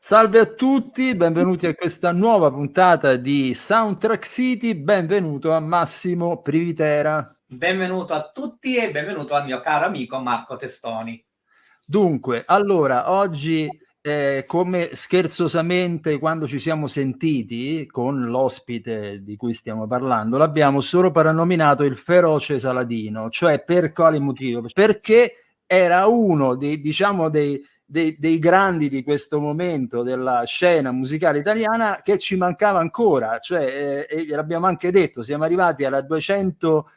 Salve a tutti, benvenuti a questa nuova puntata di Soundtrack City, benvenuto a Massimo Privitera. Benvenuto a tutti e benvenuto al mio caro amico Marco Testoni. Dunque, allora, oggi, come scherzosamente quando ci siamo sentiti con l'ospite di cui stiamo parlando, l'abbiamo solo paranominato il feroce Saladino, cioè per quale motivo? Perché era uno dei, diciamo, dei grandi di questo momento della scena musicale italiana che ci mancava ancora, cioè, e l'abbiamo anche detto, siamo arrivati alla 200,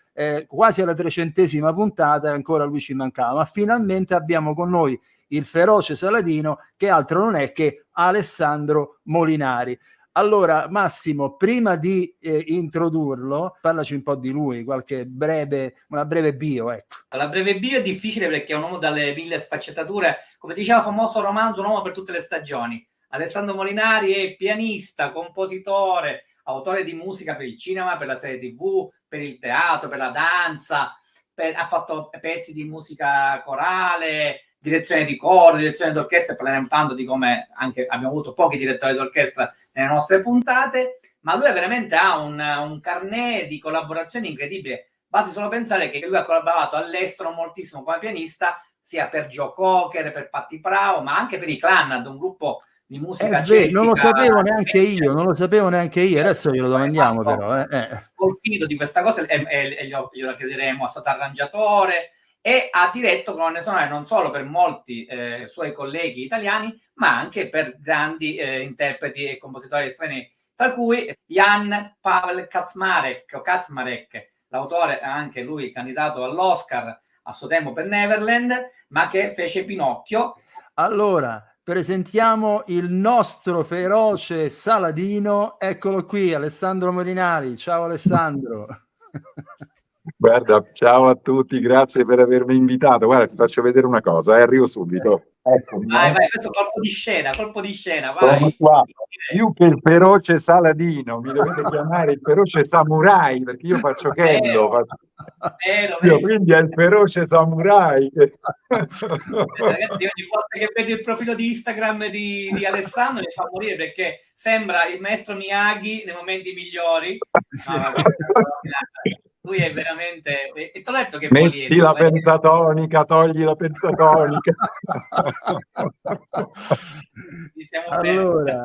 quasi alla 300ª puntata e ancora lui ci mancava, ma finalmente abbiamo con noi il feroce Saladino, che altro non è che Alessandro Molinari. Allora, Massimo, prima di introdurlo, parlaci un po' di lui, una breve bio, ecco. La breve bio è difficile perché è un uomo dalle mille sfaccettature, come diceva il famoso romanzo, un uomo per tutte le stagioni. Alessandro Molinari è pianista, compositore, autore di musica per il cinema, per la serie TV, per il teatro, per la danza, ha fatto pezzi di musica corale, direzione di coro, direzione d'orchestra, parleremo tanto di come anche abbiamo avuto pochi direttori d'orchestra nelle nostre puntate, ma lui veramente ha un carnet di collaborazioni incredibile. Basti solo pensare che lui ha collaborato all'estero moltissimo come pianista, sia per Joe Cocker, per Patti Pravo, ma anche per i Clannad, un gruppo di musica celtica. Non lo sapevo neanche io, adesso glielo domandiamo però. Colpito di questa cosa e glielo chiederemo, è stato arrangiatore e ha diretto colonne sonore non solo per molti suoi colleghi italiani, ma anche per grandi interpreti e compositori stranieri, tra cui Jan Pavel Kaczmarek, l'autore anche lui candidato all'Oscar a suo tempo per Neverland, ma che fece Pinocchio. Allora, presentiamo il nostro feroce Saladino, eccolo qui, Alessandro Molinari. Ciao Alessandro. Guarda, ciao a tutti, grazie per avermi invitato. Guarda, ti faccio vedere una cosa, arrivo subito. Eccomi, vai, questo colpo di scena, vai. Sono qua. Più che il feroce Saladino, mi dovete chiamare il feroce Samurai, perché io faccio Kendo. Vero. Quindi è il feroce Samurai. Ragazzi, ogni volta che vedo il profilo di Instagram di Alessandro mi fa morire, perché sembra il maestro Miyagi nei momenti migliori. Lui è veramente... E te l'ho detto che metti la pentatonica, togli la pentatonica. Allora,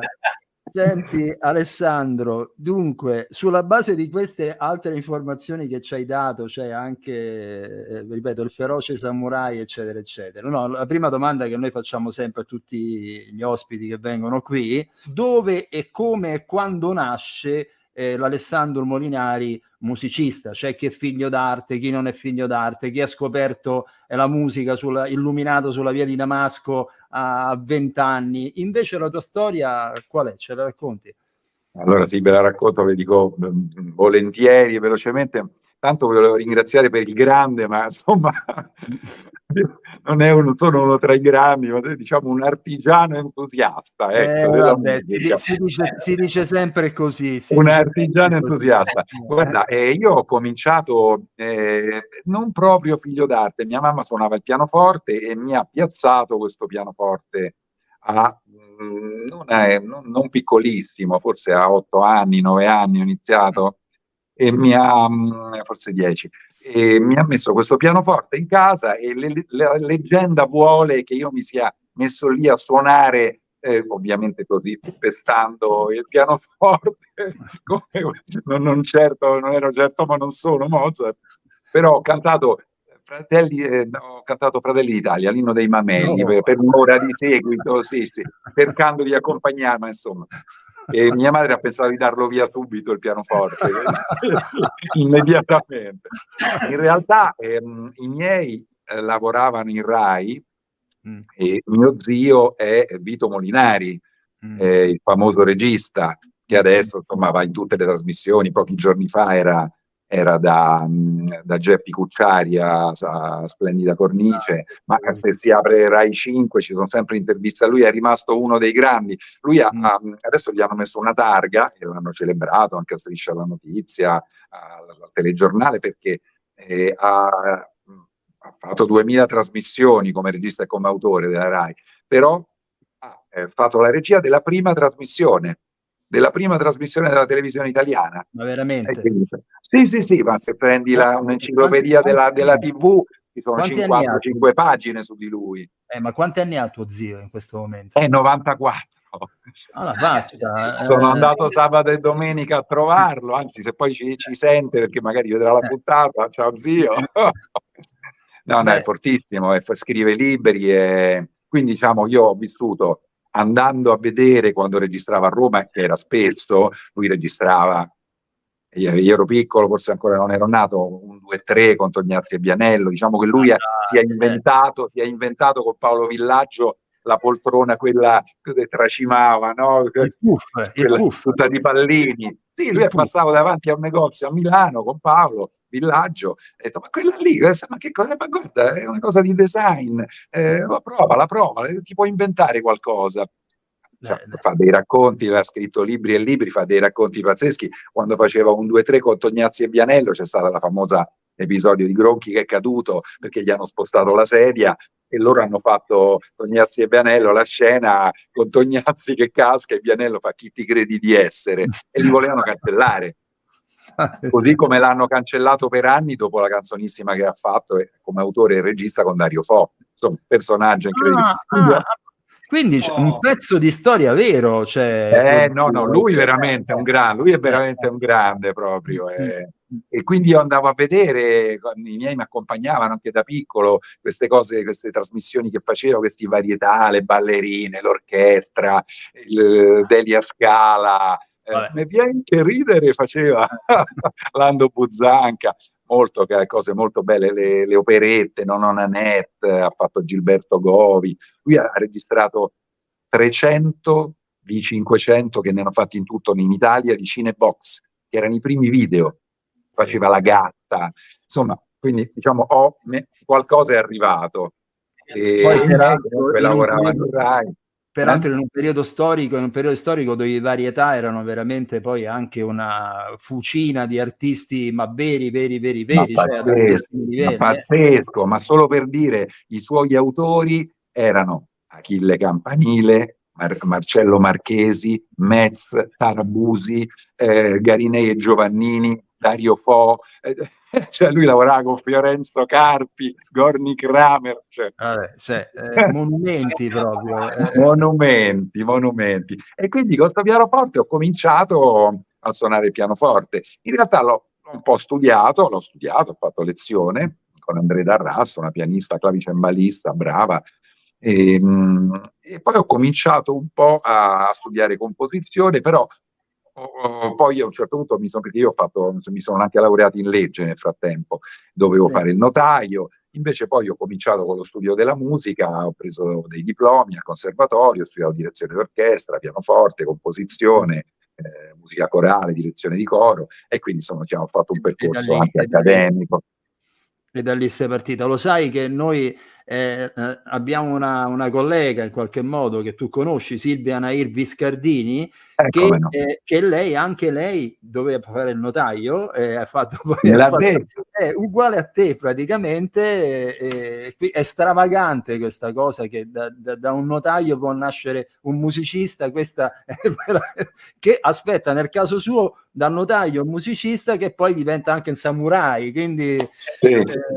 senti Alessandro, dunque, sulla base di queste altre informazioni che ci hai dato, c'è anche, ripeto, il feroce Samurai, eccetera, eccetera. No, la prima domanda che noi facciamo sempre a tutti gli ospiti che vengono qui: dove e come e quando nasce l'Alessandro Molinari musicista? C'è chi è figlio d'arte, chi non è figlio d'arte, chi ha scoperto la musica illuminato sulla via di Damasco a 20 anni. Invece la tua storia qual è? Ce la racconti? Allora sì, ve la racconto, ve dico volentieri e velocemente. Tanto volevo ringraziare per il grande, ma insomma non sono uno tra i grandi, ma diciamo un artigiano entusiasta. Ecco, vabbè, si dice sempre così. Un artigiano entusiasta. Guarda, io ho cominciato non proprio figlio d'arte, mia mamma suonava il pianoforte e mi ha piazzato questo pianoforte non piccolissimo, forse a 8 anni, 9 anni ho iniziato, e forse 10, e mi ha messo questo pianoforte in casa e la leggenda vuole che io mi sia messo lì a suonare, ovviamente così, testando il pianoforte, non ero certo, ma non sono Mozart, però ho cantato Fratelli d'Italia, l'inno dei Mameli, per un'ora di seguito, sì, cercando di accompagnarmi, insomma. E mia madre ha pensato di darlo via subito il pianoforte, immediatamente. In realtà i miei lavoravano in Rai e mio zio è Vito Molinari, il famoso regista, che adesso insomma va in tutte le trasmissioni. Pochi giorni fa era da Geppi Cucciari a Splendida Cornice, ma se si apre Rai 5 ci sono sempre interviste a lui, è rimasto uno dei grandi. Lui adesso gli hanno messo una targa e l'hanno celebrato anche a Striscia la Notizia, al telegiornale, perché ha fatto 2000 trasmissioni come regista e come autore della Rai, però ha fatto la regia della prima trasmissione della televisione italiana. Ma veramente? Sì, ma se prendi un'enciclopedia della TV, ci sono 55 pagine su di lui. Ma quanti anni ha tuo zio in questo momento? 94. Alla faccia. Sono andato sabato e domenica a trovarlo, anzi se poi ci sente, perché magari vedrà la puntata, ciao zio. No, è fortissimo, scrive libri, e quindi diciamo io ho vissuto andando a vedere quando registrava a Roma, che era spesso, lui registrava, io ero piccolo, forse ancora non ero nato, un 2-3 con Tognazzi e Bianello, diciamo che lui si è inventato con Paolo Villaggio la poltrona, quella che tracimava, no? Il puff. Tutta di pallini. Sì, lui è passato davanti a un negozio a Milano con Paolo Villaggio, e ha detto, ma quella lì, ma che cosa? Ma guarda, è una cosa di design, la prova, ti puoi inventare qualcosa. Cioè, fa dei racconti, ha scritto libri e libri, fa dei racconti pazzeschi. Quando faceva un 2-3 con Tognazzi e Bianello c'è stata la famosa episodio di Gronchi che è caduto perché gli hanno spostato la sedia, e loro hanno fatto, Tognazzi e Bianello, la scena con Tognazzi che casca e Bianello fa chi ti credi di essere, e li volevano cancellare. Così come l'hanno cancellato per anni dopo la canzonissima che ha fatto come autore e regista con Dario Fo. Insomma, un personaggio incredibile. Quindi un pezzo di storia vero, cioè. No, lui veramente è un grande, lui è veramente un grande proprio. E quindi io andavo a vedere, i miei mi accompagnavano anche da piccolo, queste cose, queste trasmissioni che facevo, questi varietà, le ballerine, l'orchestra, Delia Scala, mi viene che ridere faceva Lando Buzzanca, cose molto belle, le operette, Nonno Nanette, ha fatto Gilberto Govi, lui ha registrato 300 di 500 che ne hanno fatti in tutto in Italia di Cinebox, che erano i primi video, faceva La Gatta, insomma, quindi diciamo qualcosa è arrivato. E poi lavorava in Rai. Peraltro in un periodo storico dove i varietà erano veramente poi anche una fucina di artisti, ma veri. Pazzesco, ma solo per dire, i suoi autori erano Achille Campanile, Marcello Marchesi, Metz, Tarabusi, Garinei e Giovannini, Dario Fo, cioè lui lavorava con Fiorenzo Carpi, Gorni Kramer, monumenti proprio. Monumenti. E quindi con questo pianoforte ho cominciato a suonare il pianoforte. In realtà l'ho un po' studiato, ho fatto lezione con Andrea Darrasso, una pianista clavicembalista brava, e poi ho cominciato un po' a studiare composizione, però poi a un certo punto perché io mi sono anche laureato in legge nel frattempo, dovevo fare il notaio, invece poi ho cominciato con lo studio della musica, ho preso dei diplomi al conservatorio, ho studiato direzione d'orchestra, pianoforte, composizione, musica corale, direzione di coro, e quindi ho fatto un percorso anche accademico. E da lì sei partita. Lo sai che noi abbiamo una collega in qualche modo che tu conosci, Silvia Nair Viscardini, che lei, anche lei, doveva fare il notaio, ha fatto è uguale a te praticamente, è stravagante questa cosa che da un notaio può nascere un musicista, questa che aspetta, nel caso suo, dal notaio un musicista che poi diventa anche un samurai, quindi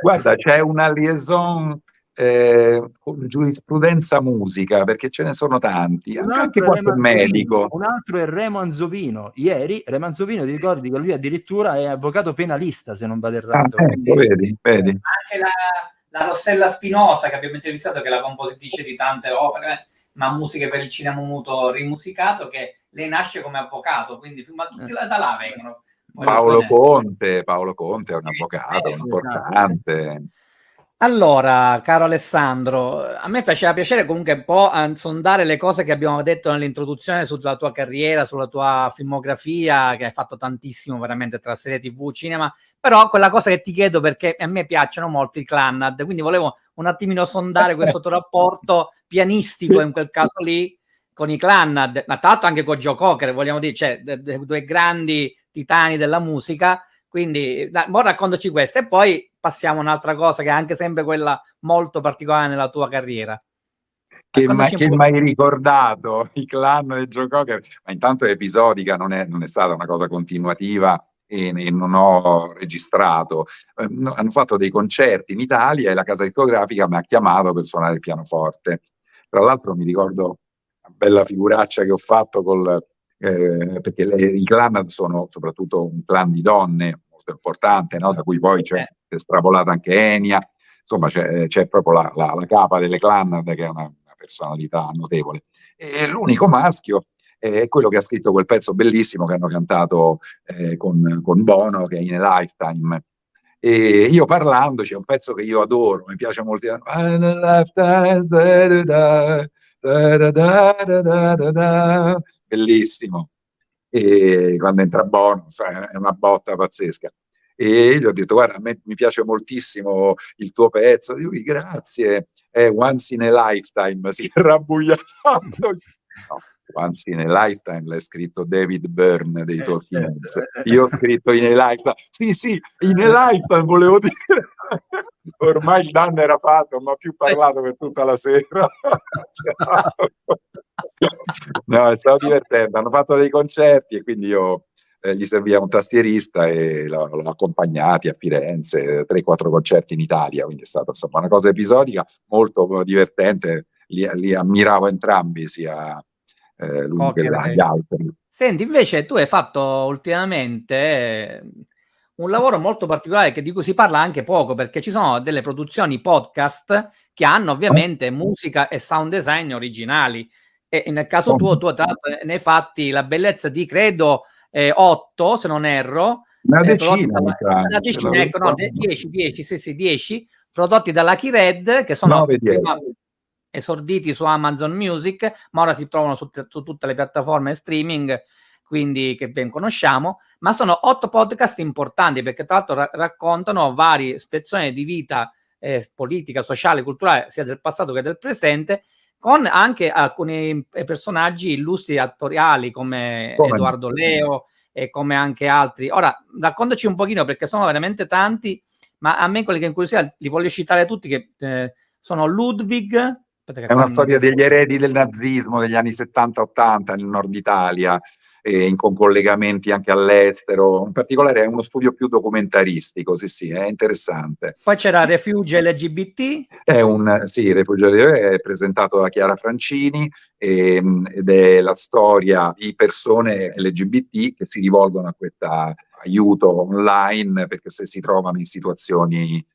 guarda, c'è una liaison giurisprudenza musica, perché ce ne sono tanti, anche qualche medico. Un altro è Remo Anzovino. Ieri Remo Anzovino, ti ricordi che lui addirittura è avvocato penalista, se non vado errato. Vedi. Anche la Rossella Spinosa, che abbiamo intervistato, che è la compositrice di tante opere, ma musiche per il cinema muto rimusicato, che lei nasce come avvocato, quindi ma tutti da là vengono. Paolo Conte è un avvocato importante. Allora, caro Alessandro, a me faceva piacere comunque un po' sondare le cose che abbiamo detto nell'introduzione sulla tua carriera, sulla tua filmografia, che hai fatto tantissimo veramente tra serie TV, cinema, però quella cosa che ti chiedo, perché a me piacciono molto i Clannad, quindi volevo un attimino sondare questo tuo rapporto pianistico in quel caso lì con i Clannad, ma tra l'altro anche con Joe Cocker, vogliamo dire, cioè due grandi titani della musica. Quindi raccontaci questo e poi passiamo a un'altra cosa che è anche sempre quella molto particolare nella tua carriera. Che mai ricordato i clan del Joe Cocker, ma intanto è episodica, non è stata una cosa continuativa e non ho registrato. Hanno fatto dei concerti in Italia e la casa discografica mi ha chiamato per suonare il pianoforte. Tra l'altro mi ricordo una bella figuraccia che ho fatto perché i clan sono soprattutto un clan di donne molto importante, no? Da cui poi c'è estrapolata anche Enya. Insomma, c'è proprio la capa delle clan, che è una personalità notevole. E l'unico maschio è quello che ha scritto quel pezzo bellissimo che hanno cantato con Bono, che è In a Lifetime. E io parlando, c'è un pezzo che io adoro, mi piace molto. Bellissimo. E quando entra Bono, è una botta pazzesca. E gli ho detto: guarda, a me mi piace moltissimo il tuo pezzo. Io, grazie, è Once in a Lifetime. Si è rabbuiato. No, Once in a Lifetime l'ha scritto David Byrne dei Talking Heads. Io ho scritto In a Lifetime. Sì, In a Lifetime volevo dire. Ormai il danno era fatto, non ho più parlato per tutta la sera. No, è stato divertente. Hanno fatto dei concerti e quindi io gli serviva un tastierista e l'ho accompagnati a Firenze, 3-4 concerti in Italia, quindi è stata insomma una cosa episodica, molto divertente. Li ammiravo entrambi, sia lui che gli altri. Senti, invece tu hai fatto ultimamente un lavoro molto particolare di cui si parla anche poco, perché ci sono delle produzioni podcast che hanno ovviamente musica e sound design originali, e nel caso tuo tra l'altro ne hai fatti la bellezza di, credo, 8, se non erro, una decina, una decina, ecco, no, 10 prodotti dalla Key-Red, che sono prima esorditi su Amazon Music, ma ora si trovano su tutte le piattaforme streaming, quindi che ben conosciamo, ma sono 8 podcast importanti, perché tra l'altro raccontano varie spezzoni di vita politica, sociale, culturale, sia del passato che del presente, con anche alcuni personaggi illustri attoriali come Edoardo Leo e come anche altri. Ora, raccontaci un pochino, perché sono veramente tanti, ma a me quelli che incuriosiscono li voglio citare tutti, che sono Ludwig. È una storia degli eredi del nazismo degli anni 70-80 nel nord Italia, con collegamenti anche all'estero. In particolare è uno studio più documentaristico, sì, è interessante. Poi c'era Refuge LGBT. Refuge è presentato da Chiara Francini ed è la storia di persone LGBT che si rivolgono a questo aiuto online perché se si trovano in situazioni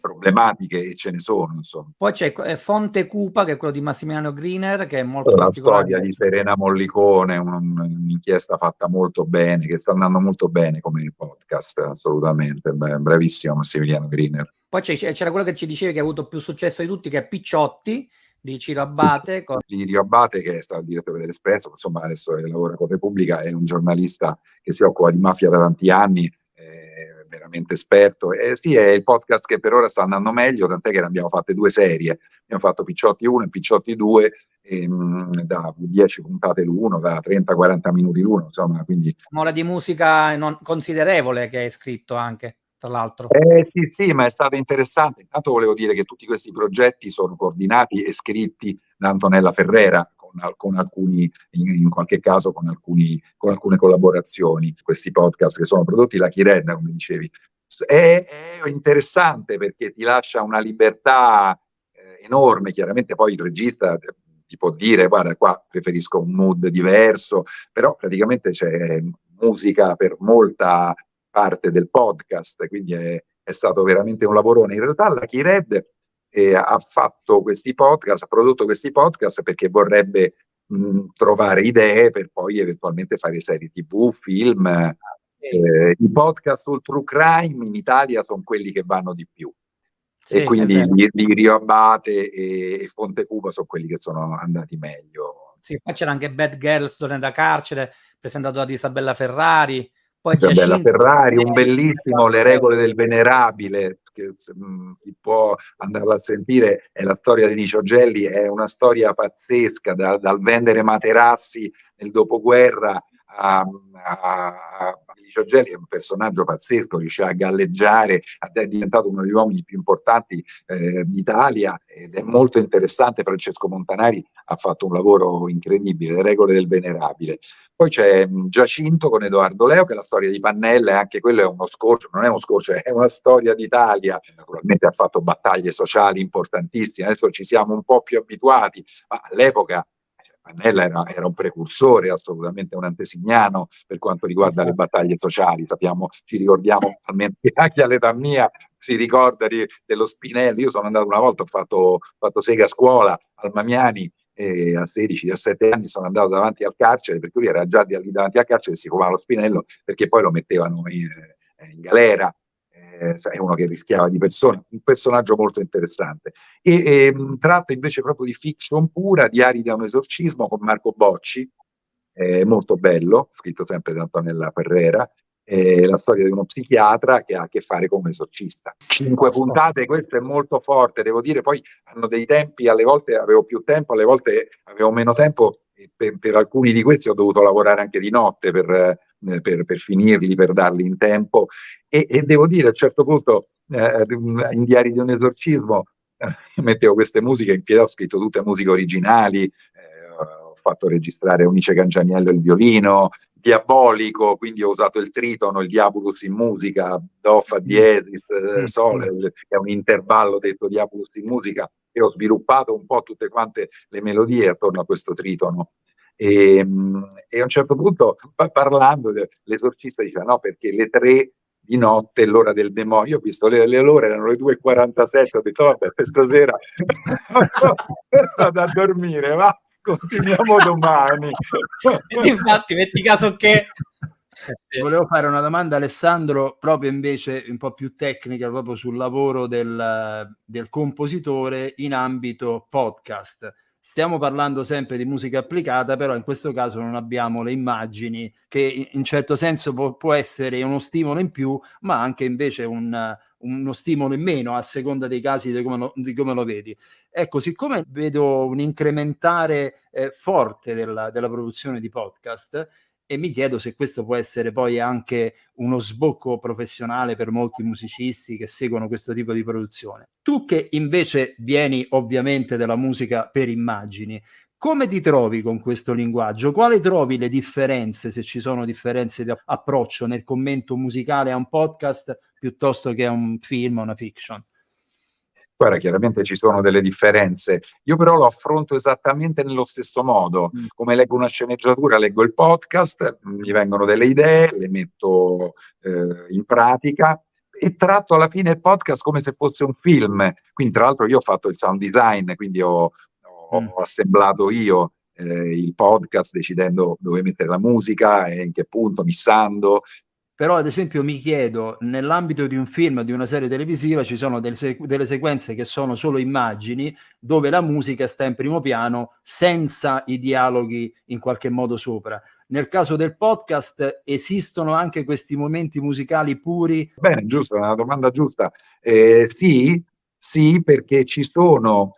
problematiche, e ce ne sono, insomma. Poi c'è Fonte Cupa, che è quello di Massimiliano Griner, che è molto la storia di Serena Mollicone, un'inchiesta fatta molto bene, che sta andando molto bene come podcast, assolutamente. Bravissimo Massimiliano Griner. Poi c'era quello che ci dicevi che ha avuto più successo di tutti, che è Picciotti di Ciro Abbate. Lirio Abbate, che è stato il direttore dell'Espresso, insomma adesso lavora con Repubblica, è un giornalista che si occupa di mafia da tanti anni, veramente esperto. Sì, è il podcast che per ora sta andando meglio, tant'è che ne abbiamo fatte 2 serie. Abbiamo fatto Picciotti 1 e Picciotti 2, da 10 puntate l'uno, da 30-40 minuti l'uno, insomma, quindi... Un'ora di musica non considerevole che hai scritto anche, tra l'altro. Sì, ma è stato interessante. Intanto volevo dire che tutti questi progetti sono coordinati e scritti da Antonella Ferrera, con alcuni, in qualche caso con alcune collaborazioni. Questi podcast che sono prodotti da Key-Red, come dicevi, è interessante perché ti lascia una libertà enorme. Chiaramente poi il regista ti può dire: guarda, qua preferisco un mood diverso, però praticamente c'è musica per molta parte del podcast, quindi è stato veramente un lavorone. In realtà la Key-Red ha fatto questi podcast, ha prodotto questi podcast perché vorrebbe trovare idee per poi eventualmente fare serie TV, film. I podcast sul true crime in Italia sono quelli che vanno di più. Sì, e quindi Lirio Abbate e Fonte Cupa sono quelli che sono andati meglio. Sì, poi c'era anche Bad Girls, Donne da carcere, presentato da Isabella Ferrari. Poi Isabella Ferrari, un bellissimo Le regole del venerabile, che chi può andarla a sentire, è la storia di Licio Gelli, è una storia pazzesca, dal vendere materassi nel dopoguerra Licio Gelli è un personaggio pazzesco, riesce a galleggiare, è diventato uno degli uomini più importanti d'Italia, ed è molto interessante. Francesco Montanari ha fatto un lavoro incredibile, Le regole del venerabile. Poi c'è Giacinto con Edoardo Leo, che è la storia di Pannella, e anche quello è uno scorcio, non è uno scorcio, è una storia d'Italia. Naturalmente ha fatto battaglie sociali importantissime, adesso ci siamo un po' più abituati, ma all'epoca Pannella era un precursore, assolutamente un antesignano per quanto riguarda le battaglie sociali. Sappiamo, ci ricordiamo, almeno anche all'età mia si ricorda dello Spinelli. Io sono andato una volta, ho fatto sega a scuola al Mamiani, e a 16-17 anni sono andato davanti al carcere, perché lui era già davanti al carcere e si fumava lo spinello, perché poi lo mettevano in galera. È uno che rischiava di persona, un personaggio molto interessante. Tratto invece proprio di fiction pura, Diari da un esorcismo con Marco Bocci, molto bello, scritto sempre da Antonella Ferrera, la storia di uno psichiatra che ha a che fare con un esorcista. 5 puntate, questo è molto forte, devo dire. Poi hanno dei tempi, alle volte avevo più tempo, alle volte avevo meno tempo, e per alcuni di questi ho dovuto lavorare anche di notte per finirli, per darli in tempo, e devo dire, a un certo punto in Diari di un esorcismo mettevo queste musiche in piedi, ho scritto tutte musiche originali, ho fatto registrare Eunice Cangianiello il violino, diabolico, quindi ho usato il tritono, il diabolus in musica, do, fa diesis, sol, è un intervallo detto diabolus in musica, e ho sviluppato un po' tutte quante le melodie attorno a questo tritono. E a un certo punto, parlando, l'esorcista diceva no, perché le 3 di notte è l'ora del demonio. Io ho visto le ore, erano le 2:47, ho detto vabbè, questa sera vado a dormire, va, continuiamo domani. Infatti, metti caso che... Volevo fare una domanda, Alessandro, proprio invece un po' più tecnica, proprio sul lavoro del compositore in ambito podcast. Stiamo parlando sempre di musica applicata, però in questo caso non abbiamo le immagini, che in certo senso può essere uno stimolo in più, ma anche invece uno stimolo in meno, a seconda dei casi di come lo vedi. Ecco, siccome vedo un incrementare forte della produzione di podcast, e mi chiedo se questo può essere poi anche uno sbocco professionale per molti musicisti che seguono questo tipo di produzione. Tu che invece vieni ovviamente dalla musica per immagini, come ti trovi con questo linguaggio? Quali trovi le differenze, se ci sono differenze di approccio nel commento musicale a un podcast piuttosto che a un film o una fiction? Guarda, chiaramente ci sono delle differenze, io però lo affronto esattamente nello stesso modo. Come leggo una sceneggiatura, leggo il podcast, mi vengono delle idee, le metto in pratica e tratto alla fine il podcast come se fosse un film. Quindi tra l'altro io ho fatto il sound design, quindi ho assemblato io il podcast, decidendo dove mettere la musica e in che punto, missando. Però ad esempio mi chiedo, nell'ambito di un film, di una serie televisiva, ci sono delle sequenze che sono solo immagini, dove la musica sta in primo piano senza i dialoghi in qualche modo sopra. Nel caso del podcast esistono anche questi momenti musicali puri? Bene, giusto, è una domanda giusta. Sì, perché ci sono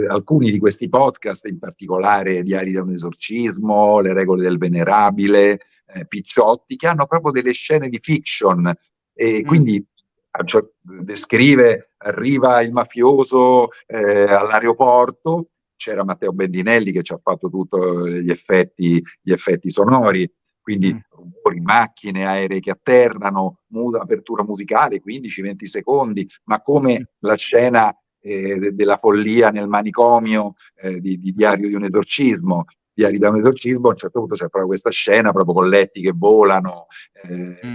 alcuni di questi podcast, in particolare Diari da un esorcismo, Le regole del venerabile, Picciotti, che hanno proprio delle scene di fiction, e quindi descrive, arriva il mafioso all'aeroporto, c'era Matteo Bendinelli che ci ha fatto tutti gli effetti sonori, quindi rumori, macchine, aerei che atterrano, apertura musicale, 15-20 secondi, ma come la scena della follia nel manicomio di Diario di un esorcismo. Diari da un esorcismo, a un certo punto c'è proprio questa scena proprio con letti che volano,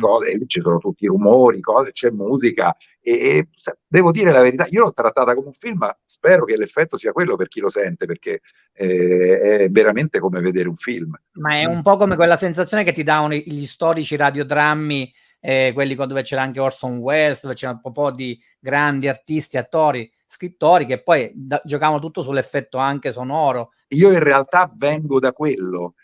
cose, e lì ci sono tutti i rumori, cose, c'è musica, e devo dire la verità, io l'ho trattata come un film, ma spero che l'effetto sia quello per chi lo sente, perché è veramente come vedere un film. Ma è un po' come quella sensazione che ti davano gli storici radiodrammi, quelli dove c'era anche Orson Welles, dove c'era un po' di grandi artisti, attori, scrittori che poi giocavano tutto sull'effetto anche sonoro. Io in realtà vengo da quello,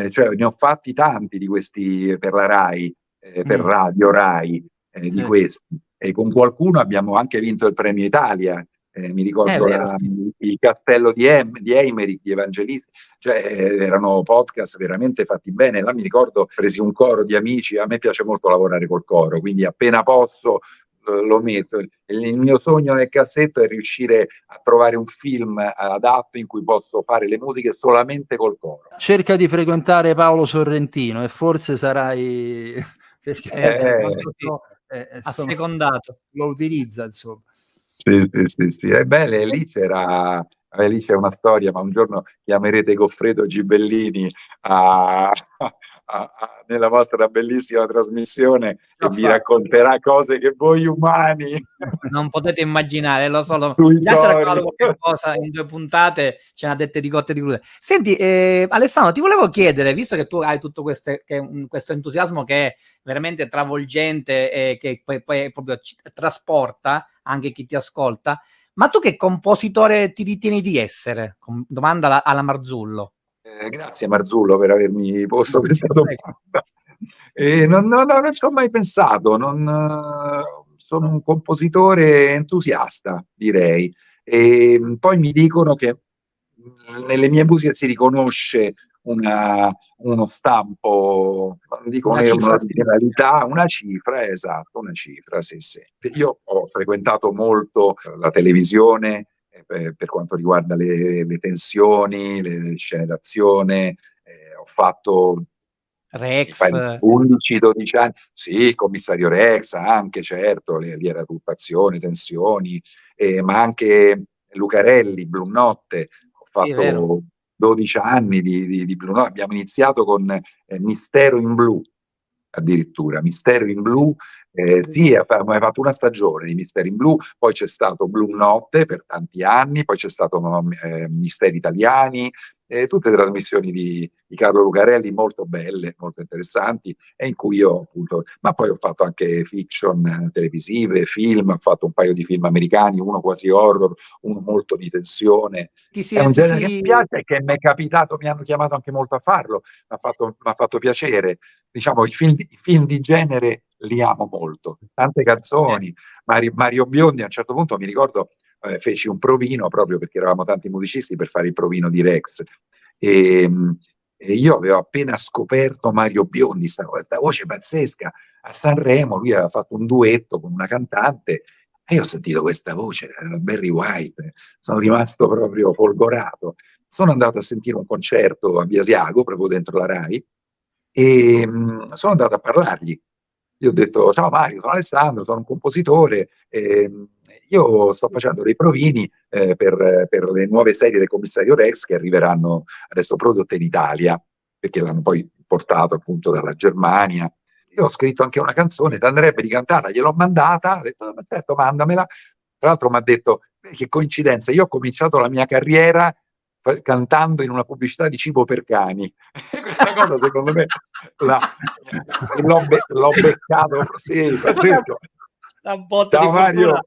cioè ne ho fatti tanti di questi per la Rai, per Radio Rai, di questi, e con qualcuno abbiamo anche vinto il Premio Italia, mi ricordo il castello di Eimerick, gli Evangelisti, cioè erano podcast veramente fatti bene. Là mi ricordo, presi un coro di amici, a me piace molto lavorare col coro, quindi appena posso lo metto. Il mio sogno nel cassetto è riuscire a trovare un film adatto in cui posso fare le musiche solamente col coro. Cerca di frequentare Paolo Sorrentino e forse sarai assecondato. Lo utilizza, insomma. Sì. Beh, lì c'è una storia, ma un giorno chiamerete Goffredo Gibellini nella vostra bellissima trasmissione e vi racconterà cose che voi umani non potete immaginare, lo so. Già ci ha raccontato qualche cosa in 2 puntate, ce n'ha dette di cotte di crude. Senti, Alessandro, ti volevo chiedere, visto che tu hai tutto questo entusiasmo che è veramente travolgente e che poi proprio trasporta anche chi ti ascolta, ma tu che compositore ti ritieni di essere? Domanda alla Marzullo. Grazie Marzullo per avermi posto questa domanda. Non ci ho mai pensato, sono un compositore entusiasta, direi, e poi mi dicono che nelle mie musiche si riconosce uno stampo, non dico un'originalità, una cifra, esatto, una cifra, sì. Io ho frequentato molto la televisione per quanto riguarda le tensioni, le scene d'azione, ho fatto Rex 11-12 anni, sì, Commissario Rex anche, certo, lì era tutta azione, tensioni, ma anche Lucarelli, Blu Notte, ho fatto 12 anni di Blu Notte, abbiamo iniziato con Mistero in Blu, addirittura Mistero in Blu, sì, abbiamo fatto una stagione di Mistero in Blu, poi c'è stato Blu Notte per tanti anni, poi c'è stato Misteri Italiani, tutte trasmissioni di Carlo Lucarelli molto belle, molto interessanti, e in cui io appunto, ma poi ho fatto anche fiction televisive, film, ho fatto un paio di film americani, uno quasi horror, uno molto di tensione. È un genere che mi piace e che mi è capitato, mi hanno chiamato anche molto a farlo, mi ha fatto piacere. Diciamo, i film di genere li amo molto, tante canzoni. Mario Biondi a un certo punto mi ricordo feci un provino proprio perché eravamo tanti musicisti per fare il provino di Rex e io avevo appena scoperto Mario Biondi, questa voce pazzesca a Sanremo, lui aveva fatto un duetto con una cantante e io ho sentito questa voce, era Barry White, sono rimasto proprio folgorato. Sono andato a sentire un concerto a Biasiago, proprio dentro la Rai, e sono andato a parlargli. Io ho detto: ciao Mario, sono Alessandro, sono un compositore, io sto facendo dei provini per le nuove serie del Commissario Rex che arriveranno adesso prodotte in Italia, perché l'hanno poi portato appunto dalla Germania. Io ho scritto anche una canzone, ti andrebbe di cantarla, gliel'ho mandata, ho detto: ma certo, mandamela. Tra l'altro mi ha detto: che coincidenza, io ho cominciato la mia carriera cantando in una pubblicità di cibo per cani. Questa cosa secondo me l'ho beccato, sì, ciao Mario,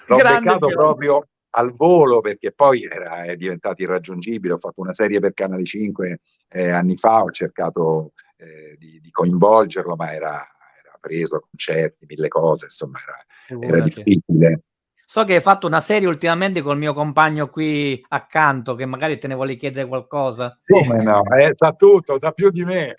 l'ho beccato proprio al volo perché poi è diventato irraggiungibile. Ho fatto una serie per Canale 5 anni fa, ho cercato di coinvolgerlo, ma era preso a concerti, 1000 cose, insomma era difficile. So che hai fatto una serie ultimamente col mio compagno qui accanto, che magari te ne vuole chiedere qualcosa. Come no? Sa tutto, sa più di me.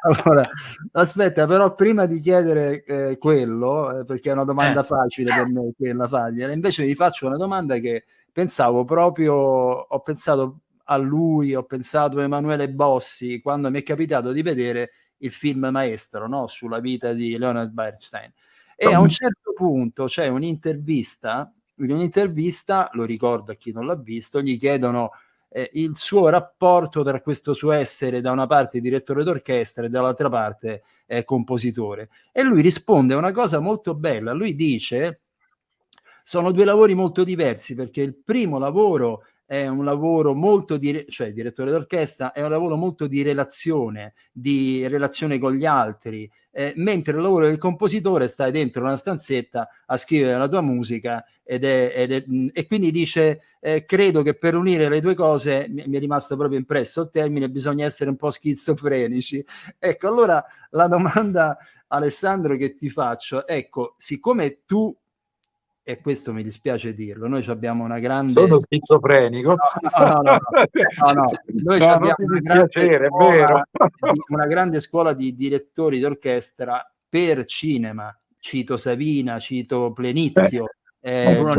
Allora, aspetta, però prima di chiedere quello, perché è una domanda facile per me quella fargliela, invece vi faccio una domanda che ho pensato a lui, ho pensato a Emanuele Bossi quando mi è capitato di vedere il film Maestro, no? Sulla vita di Leonard Bernstein. E a un certo punto c'è un'intervista, lo ricordo a chi non l'ha visto, gli chiedono il suo rapporto tra questo suo essere da una parte direttore d'orchestra e dall'altra parte compositore. E lui risponde a una cosa molto bella, lui dice: sono 2 lavori molto diversi, perché il primo lavoro è un lavoro molto cioè direttore d'orchestra è un lavoro molto di relazione con gli altri, mentre il lavoro del compositore stai dentro una stanzetta a scrivere la tua musica e quindi dice credo che per unire le 2 cose mi è rimasto proprio impresso il termine, bisogna essere un po' schizofrenici. Ecco, allora la domanda, Alessandro, che ti faccio, ecco, siccome tu e questo mi dispiace dirlo, noi abbiamo una grande... Sono schizofrenico? No. Noi abbiamo una grande scuola di direttori d'orchestra per cinema, cito Savina, cito Plenizio, ecco,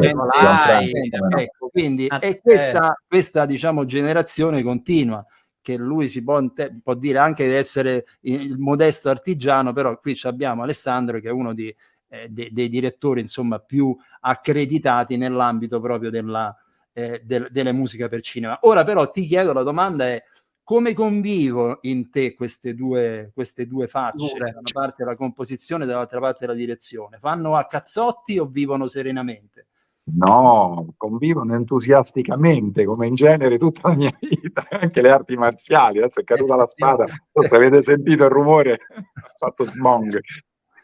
quindi è questa diciamo generazione continua, che lui si può dire anche di essere il modesto artigiano, però qui abbiamo Alessandro che è uno dei direttori insomma più accreditati nell'ambito proprio delle musiche per cinema. Ora però ti chiedo, la domanda è: come convivono in te queste due facce, da una parte la composizione, dall'altra parte la direzione? Fanno a cazzotti o vivono serenamente? No, convivono entusiasticamente, come in genere tutta la mia vita, anche le arti marziali. Adesso è caduta la spada, forse avete sentito il rumore, ha fatto smong.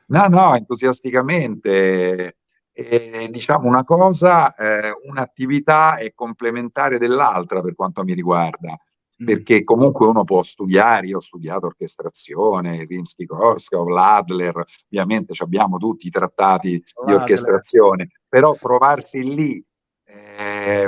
No, entusiasticamente. Diciamo una cosa, un'attività è complementare dell'altra per quanto mi riguarda, perché comunque uno può studiare, io ho studiato orchestrazione, Rimsky-Korsakov, l'Adler, ovviamente abbiamo tutti i trattati di orchestrazione, però trovarsi lì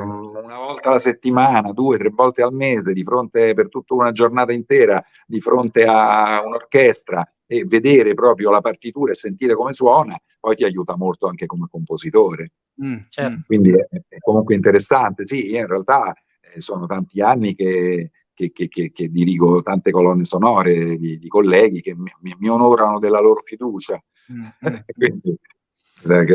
una volta alla settimana, 2 o 3 volte al mese, di fronte per tutta una giornata intera, di fronte a un'orchestra, e vedere proprio la partitura e sentire come suona, poi ti aiuta molto anche come compositore. Certo. Quindi è comunque interessante. Sì, in realtà sono tanti anni che dirigo tante colonne sonore di colleghi che mi onorano della loro fiducia. Quindi da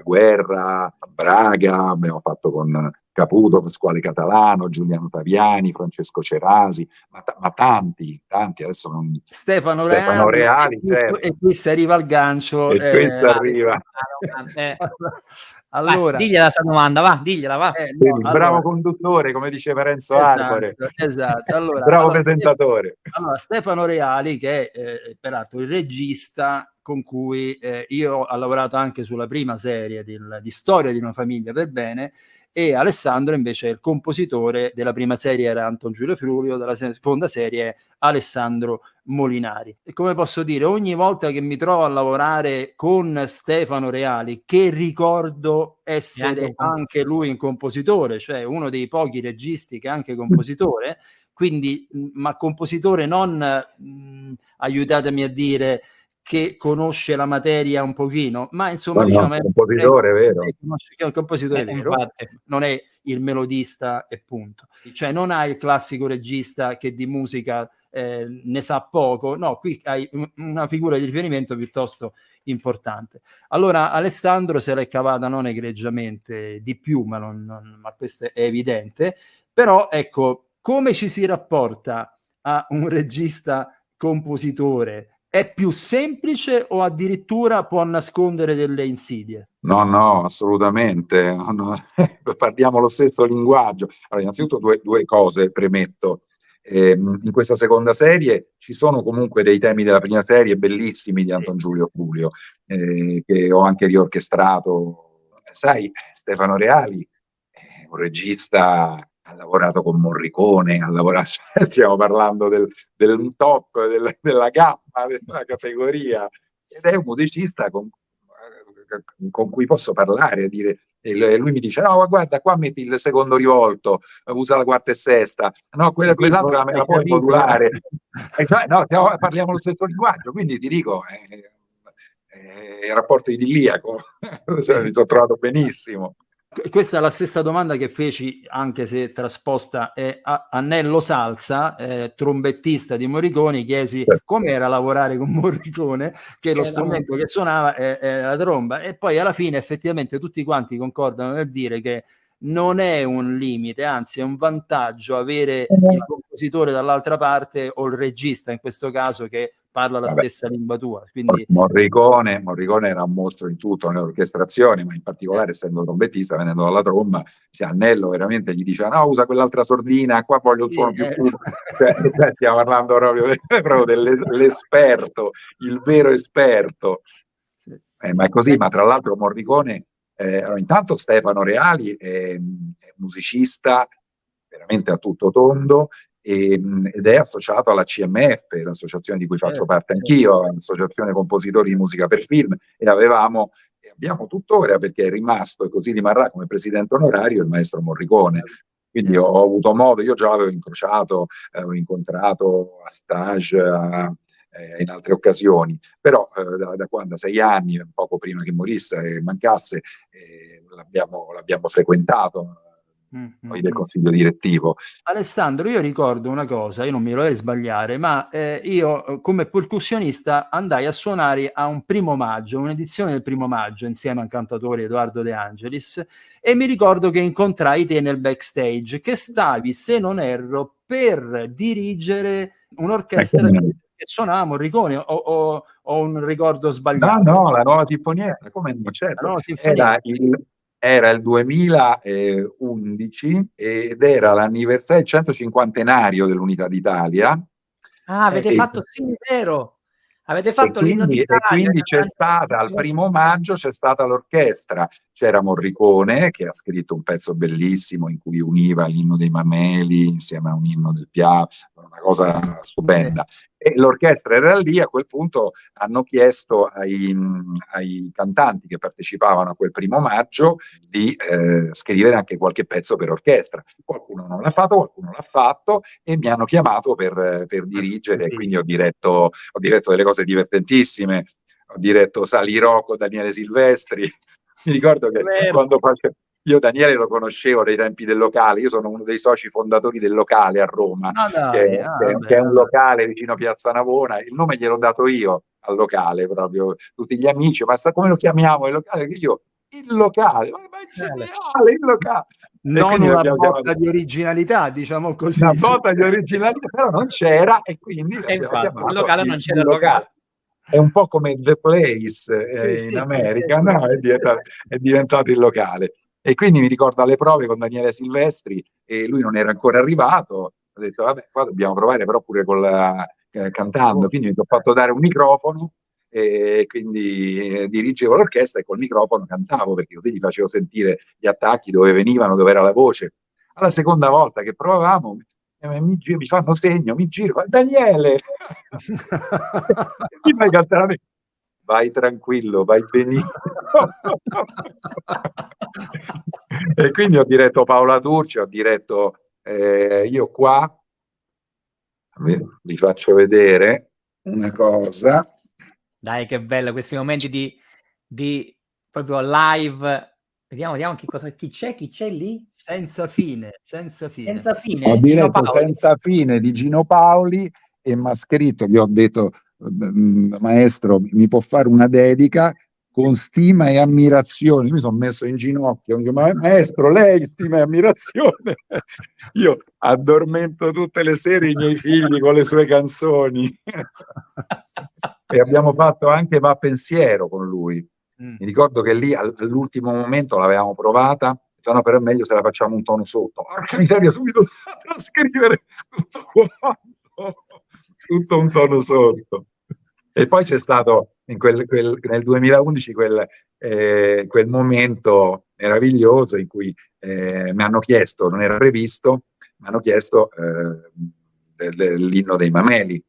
Guerra a Braga abbiamo fatto con Caputo, Pasquale Catalano, Giuliano Taviani, Francesco Cerasi, ma tanti, adesso non... Stefano Reali, certo. E qui si arriva al gancio. E qui si arriva. Allora, digliela sta domanda, va, digliela, va. Bravo conduttore, come diceva Renzo Arbore. Esatto. Bravo presentatore. Allora, Stefano Reali, che è peraltro il regista con cui io ho lavorato anche sulla prima serie di Storia di una famiglia per bene, e Alessandro invece è il compositore della prima serie, era Anton Giulio Frulio, della seconda serie è Alessandro Molinari. E come posso dire, ogni volta che mi trovo a lavorare con Stefano Reali, che ricordo essere anche lui un compositore, cioè uno dei pochi registi che è anche compositore, quindi ma compositore non aiutatemi a dire che conosce la materia un pochino, ma insomma diciamo è un compositore vero. È un compositore vero, non è il melodista e punto. Cioè non hai il classico regista che di musica ne sa poco, no, qui hai una figura di riferimento piuttosto importante. Allora Alessandro se l'è cavata non egregiamente di più, ma questo è evidente, però ecco, come ci si rapporta a un regista compositore? È più semplice o addirittura può nascondere delle insidie? No, assolutamente. No. Parliamo lo stesso linguaggio. Allora, innanzitutto due cose premetto. In questa seconda serie ci sono comunque dei temi della prima serie bellissimi di Anton Giulio Frulio, che ho anche riorchestrato. Sai, Stefano Reali è un regista, ha lavorato con Morricone, stiamo parlando del top, della gamma, della categoria, ed è un musicista con cui posso parlare, dire, e lui mi dice no, guarda, qua metti il secondo rivolto, usa la quarta e sesta, no, quell'altra me la puoi modulare. No, parliamo lo stesso linguaggio, quindi ti dico, il rapporto idilliaco, mi sono trovato benissimo. Questa è la stessa domanda che feci, anche se trasposta, a Nello Salsa, trombettista di Morricone. Chiesi com'era lavorare con Morricone, che lo strumento che suonava è la tromba, e poi alla fine effettivamente tutti quanti concordano nel dire che non è un limite, anzi è un vantaggio avere il compositore dall'altra parte o il regista in questo caso che parla la stessa lingua tua. Quindi Morricone era un mostro in tutto, nell'orchestrazione, ma in particolare essendo trombettista, venendo dalla tromba, Annello veramente gli dice no, usa quell'altra sordina, qua voglio il suono più puro. Cioè, stiamo parlando proprio dell'esperto, il vero esperto. Ma è così, ma tra l'altro Morricone, intanto Stefano Reali è musicista veramente a tutto tondo, ed è associato alla CMF, l'associazione di cui faccio parte anch'io, l'Associazione Compositori di Musica per Film, e avevamo e abbiamo tuttora, perché è rimasto e così rimarrà come presidente onorario il maestro Morricone. Quindi ho avuto modo, io già l'avevo incrociato, avevo incontrato a stage, in altre occasioni, però da 6 anni, poco prima che morisse e mancasse, l'abbiamo frequentato noi del consiglio direttivo. Alessandro, io ricordo una cosa, io non mi vorrei sbagliare, ma io come percussionista andai a suonare a un 1° maggio, un'edizione del 1° maggio, insieme al cantautore Edoardo De Angelis, e mi ricordo che incontrai te nel backstage, che stavi, se non erro, per dirigere un'orchestra che suonava Morricone, o un ricordo sbagliato? No, la Nuova Sinfonia, come non certo, era il 2011 ed era l'anniversario, il 150° dell'Unità d'Italia. Avete fatto, sì, vero, avete fatto l'Inno d'Italia. E quindi c'è stata, al 1° maggio c'è stata l'orchestra, c'era Morricone che ha scritto un pezzo bellissimo in cui univa l'Inno dei Mameli insieme a un inno del Piaf, una cosa stupenda. E l'orchestra era lì. A quel punto hanno chiesto ai cantanti che partecipavano a quel 1° maggio di scrivere anche qualche pezzo per orchestra. Qualcuno non l'ha fatto, qualcuno l'ha fatto, e mi hanno chiamato per dirigere, e quindi ho diretto delle cose divertentissime. Ho diretto Salirò con Daniele Silvestri. Mi ricordo che quando io Daniele lo conoscevo dai tempi del locale, io sono uno dei soci fondatori del locale a Roma, che è un locale vicino a Piazza Navona. Il nome gliel'ho dato io al locale, proprio tutti gli amici, ma come lo chiamiamo il locale? Il locale, ma è geniale il locale. Non una botta di originalità, diciamo così. Una botta di originalità, però non c'era, e quindi il locale non c'era il locale. È un po' come The Place in America, no? È diventato il locale. E quindi mi ricordo alle prove con Daniele Silvestri, e lui non era ancora arrivato. Ho detto, vabbè, qua dobbiamo provare però pure cantando. Quindi mi sono fatto dare un microfono, e quindi dirigevo l'orchestra e col microfono cantavo, perché così gli facevo sentire gli attacchi, dove venivano, dove era la voce. Alla seconda volta che provavamo, mi fanno segno, mi giro, Daniele, mi fai cantare? Vai tranquillo, vai benissimo. E quindi ho diretto Paola Turci, ho diretto io qua, vi faccio vedere una cosa. Dai, che bello questi momenti di proprio live. Vediamo chi c'è lì? Senza fine. Ho diretto Senza fine di Gino Paoli, e mi ha scritto, gli ho detto, maestro, mi può fare una dedica con stima e ammirazione? Mi sono messo in ginocchio, dico, maestro, lei stima e ammirazione? Io addormento tutte le sere i miei figli con le sue canzoni. E abbiamo fatto anche Va Pensiero con lui. Mi ricordo che lì all'ultimo momento l'avevamo provata, no, però è meglio se la facciamo un tono sotto. Porca miseria, subito da trascrivere tutto un tono sotto. E poi c'è stato nel 2011 quel momento meraviglioso in cui mi hanno chiesto, non era previsto, mi hanno chiesto l'Inno dei Mameli.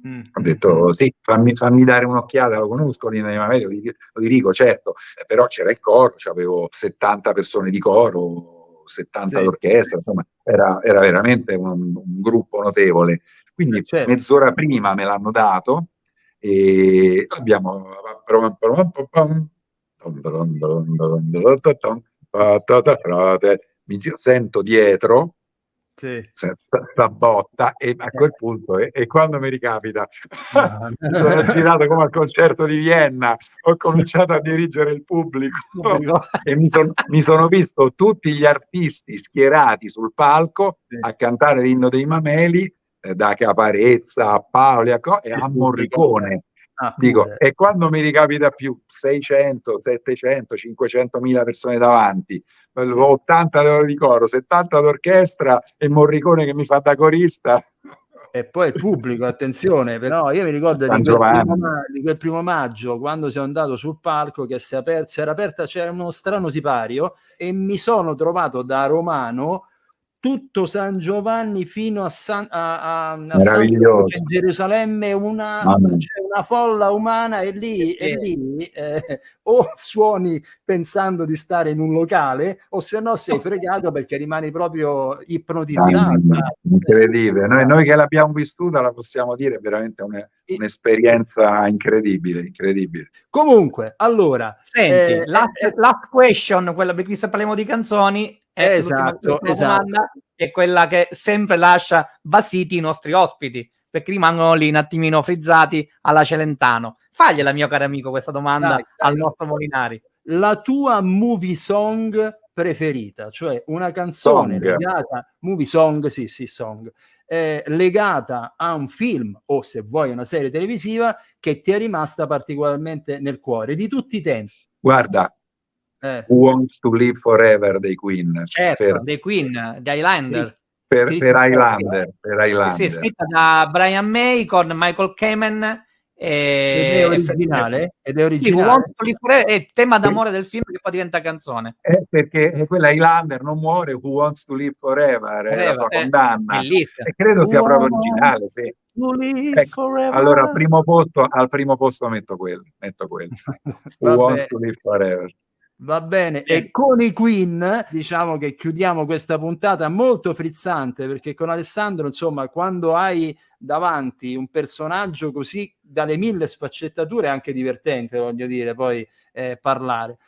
Ho detto sì, fammi dare un'occhiata, lo conosco l'Inno dei Mameli, lo dirigo, certo, però c'era il coro, avevo 70 persone di coro, 70 d'orchestra, insomma era veramente un gruppo notevole. Quindi mezz'ora prima me l'hanno dato, e abbiamo sento dietro sta botta, e a quel punto e quando mi ricapita mi sono girato come al concerto di Vienna, ho cominciato a dirigere il pubblico e mi sono visto tutti gli artisti schierati sul palco a cantare l'Inno dei Mameli, da Caparezza a Paoli e a Morricone. Dico, e quando mi ricapita più 600, 700, 500.000 persone davanti, 80 di coro, 70 d'orchestra e Morricone che mi fa da corista. E poi il pubblico, attenzione, però io mi ricordo di quel 1° maggio, quando sono andato sul palco, che c'era uno strano sipario, e mi sono trovato da romano tutto San Giovanni fino a San Gerusalemme, c'è una folla umana, e lì o suoni pensando di stare in un locale, o se no sei fregato perché rimani proprio ipnotizzato. Incredibile, noi che l'abbiamo vissuta la possiamo dire, è veramente un'esperienza incredibile. Comunque, allora, senti, last question, quella per cui se parliamo di canzoni, esatto. Domanda è quella che sempre lascia basiti i nostri ospiti, perché rimangono lì un attimino frizzati alla Celentano. Fagliela, mio caro amico, questa domanda al nostro Molinari. La tua movie song preferita, cioè una canzone legata, movie song, song, legata a un film o se vuoi una serie televisiva che ti è rimasta particolarmente nel cuore di tutti i tempi. Guarda, Who Wants to Live Forever dei Queen. Certo, dei Queen, di Highlander. Per Highlander. Sì, scritta da Brian May con Michael Kamen. Ed è originale? È il tema d'amore del film che poi diventa canzone. Perché quella Highlander non muore, Who Wants to Live Forever, è la sua condanna. Bellissima. E credo sia proprio originale, sì. Allora al primo posto metto quello. Who Wants to Live Forever. Va bene, e con i Queen diciamo che chiudiamo questa puntata molto frizzante, perché con Alessandro, insomma, quando hai davanti un personaggio così dalle 1000 sfaccettature è anche divertente, voglio dire, poi parlare.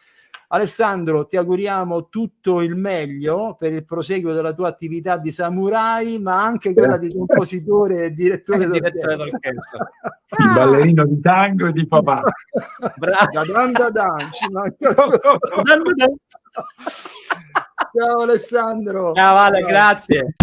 Alessandro, ti auguriamo tutto il meglio per il proseguo della tua attività di samurai, ma anche quella di compositore e direttore d'orchestra. Il ballerino di tango e di papà. Ciao Alessandro. Ciao Vale, grazie.